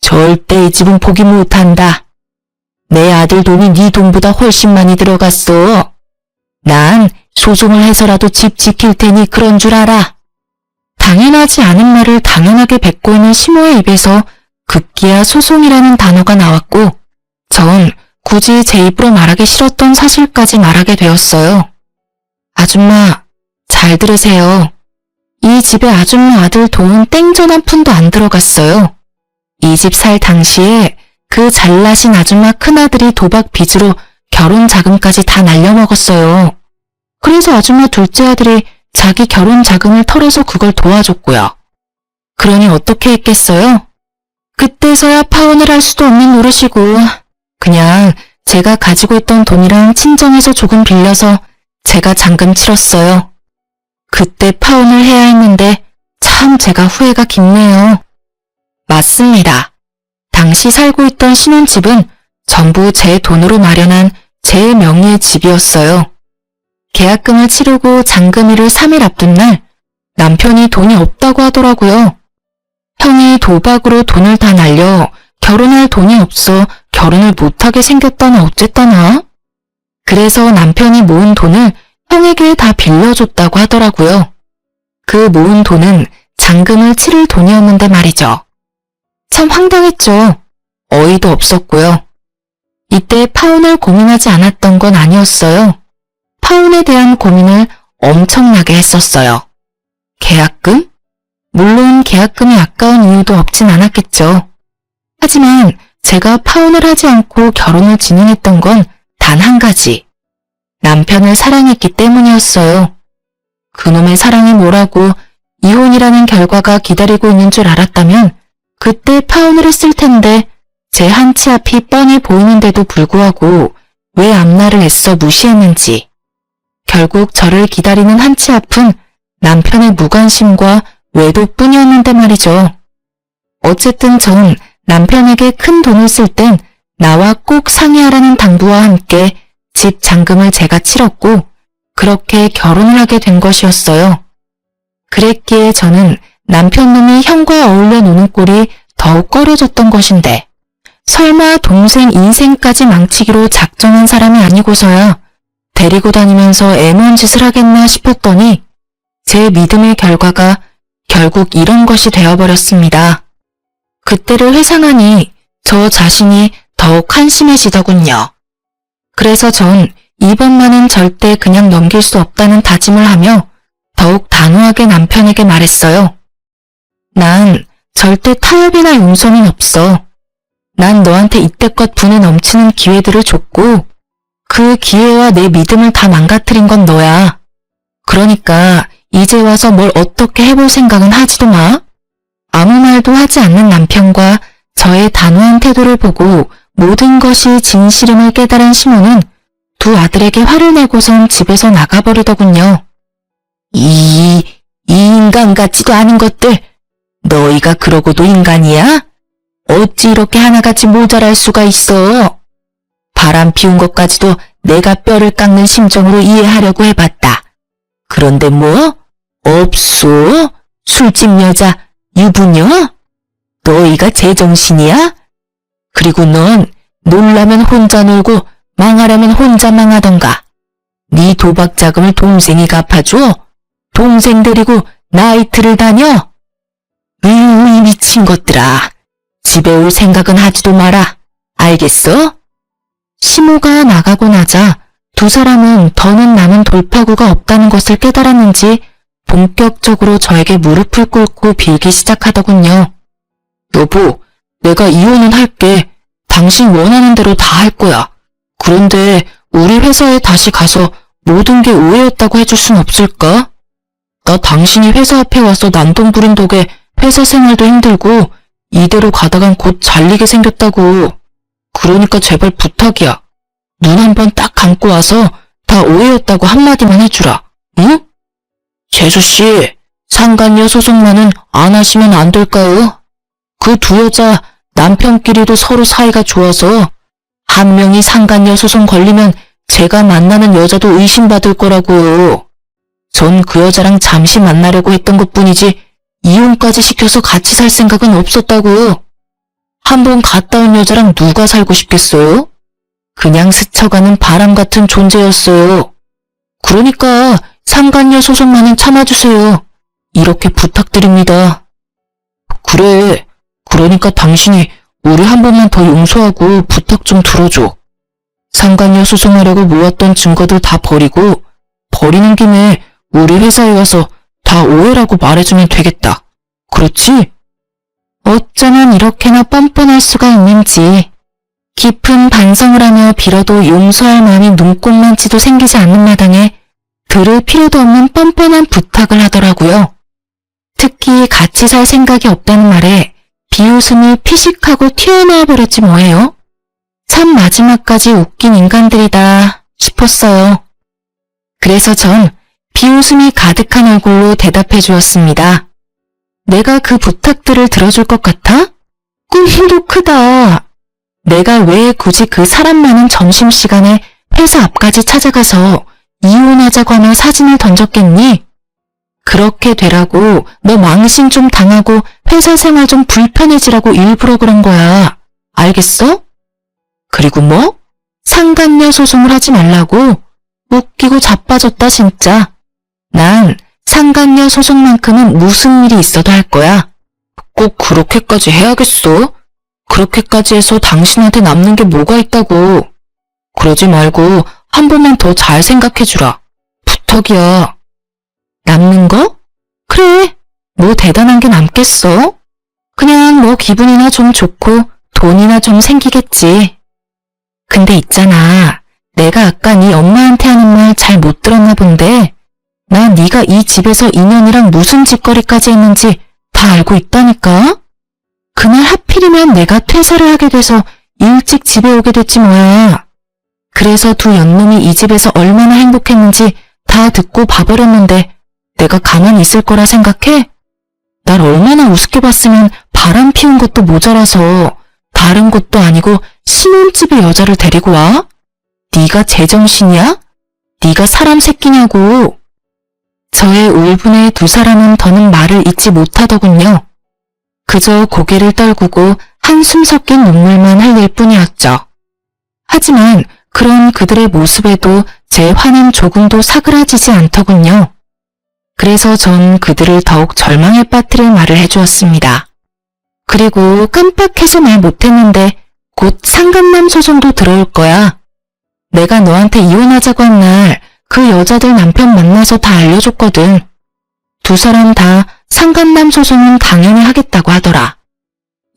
절대 이 집은 포기 못한다. 내 아들 돈이 네 돈보다 훨씬 많이 들어갔어. 난 소송을 해서라도 집 지킬 테니 그런 줄 알아. 당연하지 않은 말을 당연하게 뱉고 있는 시모의 입에서 급기야 소송이라는 단어가 나왔고 전 굳이 제 입으로 말하기 싫었던 사실까지 말하게 되었어요. 아줌마, 잘 들으세요. 이 집에 아줌마 아들 돈 땡전 한 푼도 안 들어갔어요. 이 집 살 당시에 그 잘나신 아줌마 큰아들이 도박 빚으로 결혼 자금까지 다 날려먹었어요. 그래서 아줌마 둘째 아들이 자기 결혼 자금을 털어서 그걸 도와줬고요. 그러니 어떻게 했겠어요? 그때서야 파혼을 할 수도 없는 노릇이고 그냥 제가 가지고 있던 돈이랑 친정에서 조금 빌려서 제가 잔금 치렀어요. 그때 파혼을 해야 했는데 참 제가 후회가 깊네요. 맞습니다. 당시 살고 있던 신혼집은 전부 제 돈으로 마련한 제 명의의 집이었어요. 계약금을 치르고 잔금일을 3일 앞둔 날 남편이 돈이 없다고 하더라고요. 형이 도박으로 돈을 다 날려 결혼할 돈이 없어 결혼을 못하게 생겼다나 어쨌다나. 그래서 남편이 모은 돈을 형에게 다 빌려줬다고 하더라고요. 그 모은 돈은 잔금을 치를 돈이었는데 말이죠. 참 황당했죠. 어이도 없었고요. 이때 파혼을 고민하지 않았던 건 아니었어요. 파혼에 대한 고민을 엄청나게 했었어요. 계약금? 물론 계약금이 아까운 이유도 없진 않았겠죠. 하지만 제가 파혼을 하지 않고 결혼을 진행했던 건 단 한 가지. 남편을 사랑했기 때문이었어요. 그놈의 사랑이 뭐라고 이혼이라는 결과가 기다리고 있는 줄 알았다면 그때 파혼을 했을 텐데 제 한치 앞이 뻔히 보이는데도 불구하고 왜 앞날을 애써 무시했는지. 결국 저를 기다리는 한치 앞은 남편의 무관심과 외도뿐이었는데 말이죠. 어쨌든 전 남편에게 큰 돈을 쓸 땐 나와 꼭 상의하라는 당부와 함께 집 잔금을 제가 치렀고 그렇게 결혼을 하게 된 것이었어요. 그랬기에 저는 남편 놈이 형과 어울려 노는 꼴이 더욱 꺼려졌던 것인데 설마 동생 인생까지 망치기로 작정한 사람이 아니고서야 데리고 다니면서 애먼 짓을 하겠나 싶었더니 제 믿음의 결과가 결국 이런 것이 되어버렸습니다. 그때를 회상하니 저 자신이 더욱 한심해지더군요. 그래서 전 이번만은 절대 그냥 넘길 수 없다는 다짐을 하며 더욱 단호하게 남편에게 말했어요. 난 절대 타협이나 용서는 없어. 난 너한테 이때껏 분에 넘치는 기회들을 줬고 그 기회와 내 믿음을 다 망가뜨린 건 너야. 그러니까 이제 와서 뭘 어떻게 해볼 생각은 하지도 마. 아무 말도 하지 않는 남편과 저의 단호한 태도를 보고 모든 것이 진실임을 깨달은 시모는 두 아들에게 화를 내고선 집에서 나가버리더군요. 이 인간 같지도 않은 것들, 너희가 그러고도 인간이야? 어찌 이렇게 하나같이 모자랄 수가 있어? 바람 피운 것까지도 내가 뼈를 깎는 심정으로 이해하려고 해봤다. 그런데 뭐? 없소? 술집 여자, 유부녀? 너희가 제정신이야? 그리고 넌 놀라면 혼자 놀고 망하려면 혼자 망하던가. 네 도박 자금을 동생이 갚아줘? 동생 데리고 나이트를 다녀? 이 미친 것들아. 집에 올 생각은 하지도 마라. 알겠어? 시모가 나가고 나자 두 사람은 더는 남은 돌파구가 없다는 것을 깨달았는지 본격적으로 저에게 무릎을 꿇고 빌기 시작하더군요. 여보, 내가 이혼은 할게. 당신 원하는 대로 다 할 거야. 그런데 우리 회사에 다시 가서 모든 게 오해였다고 해줄 순 없을까? 나 당신이 회사 앞에 와서 난동 부린 덕에 회사 생활도 힘들고 이대로 가다간 곧 잘리게 생겼다고. 그러니까 제발 부탁이야. 눈 한 번 딱 감고 와서 다 오해였다고 한마디만 해주라. 응? 재수씨, 상간녀 소송만은 안 하시면 안 될까요? 그 두 여자 남편끼리도 서로 사이가 좋아서 한 명이 상간녀 소송 걸리면 제가 만나는 여자도 의심받을 거라고요. 전 그 여자랑 잠시 만나려고 했던 것뿐이지 이혼까지 시켜서 같이 살 생각은 없었다고요. 한번 갔다 온 여자랑 누가 살고 싶겠어요? 그냥 스쳐가는 바람 같은 존재였어요. 그러니까 상간녀 소송만은 참아주세요. 이렇게 부탁드립니다. 그래, 그러니까 당신이 우리 한 번만 더 용서하고 부탁 좀 들어줘. 상간녀 소송하려고 모았던 증거들 다 버리고 버리는 김에 우리 회사에 와서 다 오해라고 말해주면 되겠다. 그렇지? 어쩌면 이렇게나 뻔뻔할 수가 있는지 깊은 반성을 하며 빌어도 용서할 마음이 눈꼽만치도 생기지 않는 마당에 들을 필요도 없는 뻔뻔한 부탁을 하더라고요. 특히 같이 살 생각이 없다는 말에 비웃음이 피식하고 튀어나와 버렸지 뭐예요. 참 마지막까지 웃긴 인간들이다 싶었어요. 그래서 전 비웃음이 가득한 얼굴로 대답해 주었습니다. 내가 그 부탁들을 들어줄 것 같아? 꿈도 크다. 내가 왜 굳이 그 사람 많은 점심시간에 회사 앞까지 찾아가서 이혼하자고 하며 사진을 던졌겠니? 그렇게 되라고 너 망신 좀 당하고 회사 생활 좀 불편해지라고 일부러 그런 거야. 알겠어? 그리고 뭐? 상간녀 소송을 하지 말라고? 웃기고 자빠졌다 진짜. 난 상간녀 소송만큼은 무슨 일이 있어도 할 거야. 꼭 그렇게까지 해야겠어? 그렇게까지 해서 당신한테 남는 게 뭐가 있다고. 그러지 말고 한 번만 더 잘 생각해주라. 부탁이야. 남는 거? 그래, 뭐 대단한 게 남겠어? 그냥 뭐 기분이나 좀 좋고 돈이나 좀 생기겠지. 근데 있잖아, 내가 아까 네 엄마한테 하는 말 잘 못 들었나 본데 나 네가 이 집에서 인연이랑 무슨 짓거리까지 했는지 다 알고 있다니까? 그날 하필이면 내가 퇴사를 하게 돼서 일찍 집에 오게 됐지 뭐야. 그래서 두 연놈이 이 집에서 얼마나 행복했는지 다 듣고 봐버렸는데 내가 가만히 있을 거라 생각해? 날 얼마나 우습게 봤으면 바람 피운 것도 모자라서 다른 것도 아니고 신혼집에 여자를 데리고 와? 네가 제정신이야? 네가 사람 새끼냐고. 저의 울분에 두 사람은 더는 말을 잇지 못하더군요. 그저 고개를 떨구고 한숨 섞인 눈물만 흘릴 뿐이었죠. 하지만 그런 그들의 모습에도 제 화는 조금도 사그라지지 않더군요. 그래서 전 그들을 더욱 절망에 빠뜨릴 말을 해주었습니다. 그리고 깜빡해서 말 못했는데 곧 상간남 소송도 들어올 거야. 내가 너한테 이혼하자고 한 날 그 여자들 남편 만나서 다 알려줬거든. 두 사람 다 상간남 소송은 당연히 하겠다고 하더라.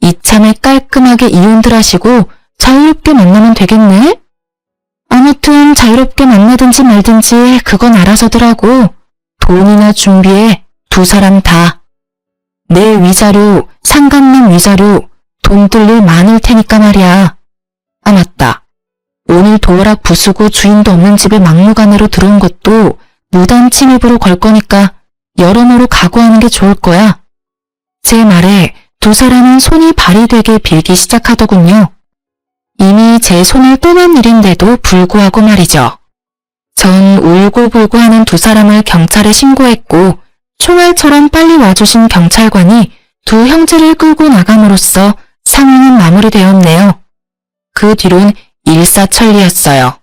이참에 깔끔하게 이혼들 하시고 자유롭게 만나면 되겠네? 아무튼 자유롭게 만나든지 말든지 그건 알아서들 하고 돈이나 준비해 두 사람 다. 내 위자료, 상간남 위자료 돈 들 일 많을 테니까 말이야. 아 맞다. 오늘 도어락 부수고 주인도 없는 집에 막무가내로 들어온 것도 무단 침입으로 걸 거니까 여러모로 각오하는 게 좋을 거야. 제 말에 두 사람은 손이 발이 되게 빌기 시작하더군요. 이미 제 손을 떠난 일인데도 불구하고 말이죠. 전 울고불고 하는 두 사람을 경찰에 신고했고 총알처럼 빨리 와주신 경찰관이 두 형제를 끌고 나감으로써 상황은 마무리되었네요. 그 뒤론 일사천리였어요.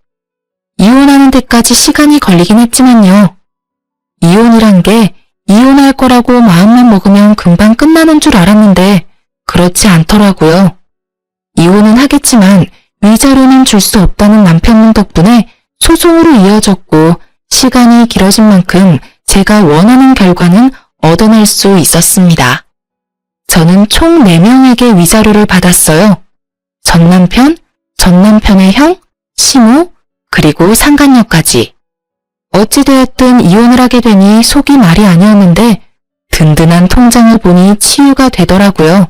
이혼하는 데까지 시간이 걸리긴 했지만요. 이혼이란 게 이혼할 거라고 마음만 먹으면 금방 끝나는 줄 알았는데 그렇지 않더라고요. 이혼은 하겠지만 위자료는 줄 수 없다는 남편분 덕분에 소송으로 이어졌고 시간이 길어진 만큼 제가 원하는 결과는 얻어낼 수 있었습니다. 저는 총 4명에게 위자료를 받았어요. 전남편, 전남편의 형, 시모, 그리고 상간녀까지. 어찌되었든 이혼을 하게 되니 속이 말이 아니었는데 든든한 통장을 보니 치유가 되더라고요.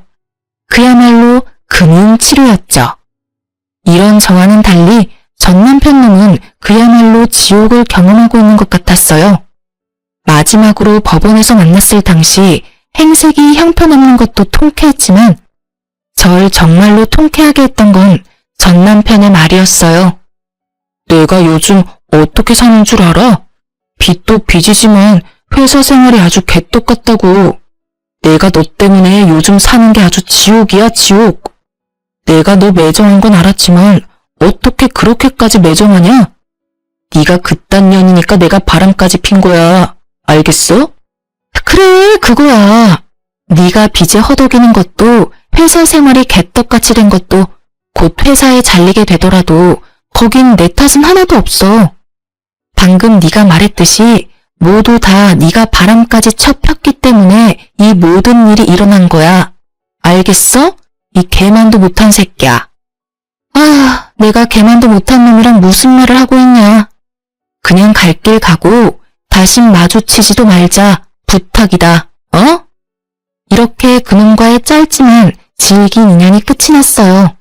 그야말로 금융치료였죠. 이런 저와는 달리 전남편 놈은 그야말로 지옥을 경험하고 있는 것 같았어요. 마지막으로 법원에서 만났을 당시 행색이 형편없는 것도 통쾌했지만 절 정말로 통쾌하게 했던 건 전남편의 말이었어요. 내가 요즘 어떻게 사는 줄 알아? 빚도 빚이지만 회사 생활이 아주 개떡같다고. 내가 너 때문에 요즘 사는 게 아주 지옥이야, 지옥. 내가 너 매정한 건 알았지만 어떻게 그렇게까지 매정하냐? 네가 그딴 년이니까 내가 바람까지 핀 거야. 알겠어? 그래, 그거야. 네가 빚에 허덕이는 것도 회사 생활이 개떡같이 된 것도 곧 회사에 잘리게 되더라도 거긴 내 탓은 하나도 없어. 방금 네가 말했듯이 모두 다 네가 바람까지 쳐 폈기 때문에 이 모든 일이 일어난 거야. 알겠어? 이 개만도 못한 새끼야. 아, 내가 개만도 못한 놈이랑 무슨 말을 하고 있냐. 그냥 갈 길 가고 다신 마주치지도 말자. 부탁이다. 어? 이렇게 그놈과의 짧지만 질긴 인연이 끝이 났어요.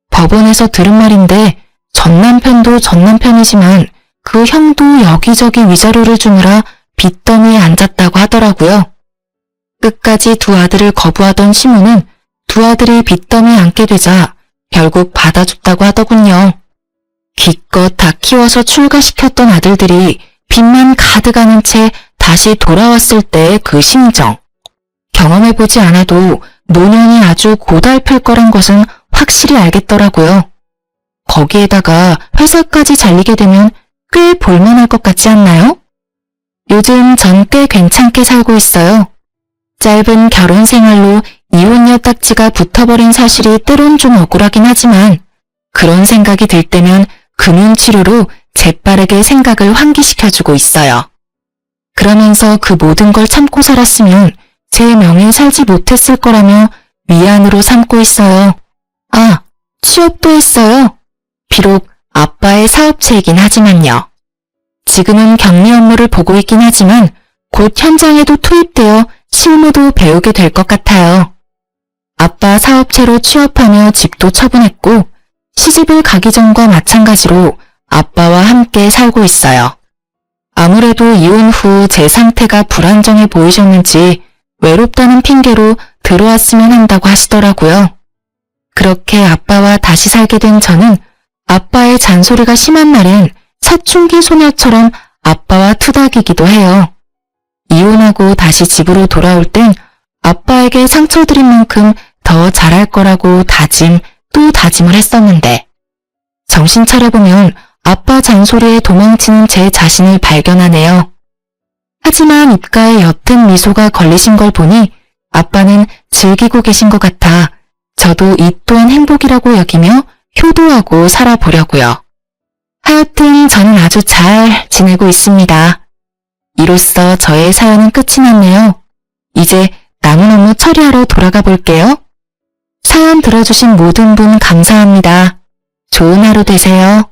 법원에서 들은 말인데 전남편도 전남편이지만 그 형도 여기저기 위자료를 주느라 빚더미에 앉았다고 하더라고요. 끝까지 두 아들을 거부하던 시모는 두 아들이 빚더미에 앉게 되자 결국 받아줬다고 하더군요. 기껏 다 키워서 출가시켰던 아들들이 빚만 가득 안은 채 다시 돌아왔을 때의 그 심정. 경험해보지 않아도 노년이 아주 고달플 거란 것은 확실히 알겠더라고요. 거기에다가 회사까지 잘리게 되면 꽤 볼만할 것 같지 않나요? 요즘 전 꽤 괜찮게 살고 있어요. 짧은 결혼 생활로 이혼녀 딱지가 붙어버린 사실이 때론 좀 억울하긴 하지만 그런 생각이 들 때면 금융치료로 재빠르게 생각을 환기시켜주고 있어요. 그러면서 그 모든 걸 참고 살았으면 제 명예 살지 못했을 거라며 위안으로 삼고 있어요. 아, 취업도 했어요. 비록 아빠의 사업체이긴 하지만요. 지금은 격리 업무를 보고 있긴 하지만 곧 현장에도 투입되어 실무도 배우게 될 것 같아요. 아빠 사업체로 취업하며 집도 처분했고 시집을 가기 전과 마찬가지로 아빠와 함께 살고 있어요. 아무래도 이혼 후 제 상태가 불안정해 보이셨는지 외롭다는 핑계로 들어왔으면 한다고 하시더라고요. 그렇게 아빠와 다시 살게 된 저는 아빠의 잔소리가 심한 날엔 사춘기 소녀처럼 아빠와 투닥이기도 해요. 이혼하고 다시 집으로 돌아올 땐 아빠에게 상처 드린 만큼 더 잘할 거라고 다짐 또 다짐을 했었는데 정신 차려보면 아빠 잔소리에 도망치는 제 자신을 발견하네요. 하지만 입가에 옅은 미소가 걸리신 걸 보니 아빠는 즐기고 계신 것 같아 저도 이 또한 행복이라고 여기며 효도하고 살아보려고요. 하여튼 저는 아주 잘 지내고 있습니다. 이로써 저의 사연은 끝이 났네요. 이제 남은 업무 처리하러 돌아가 볼게요. 사연 들어주신 모든 분 감사합니다. 좋은 하루 되세요.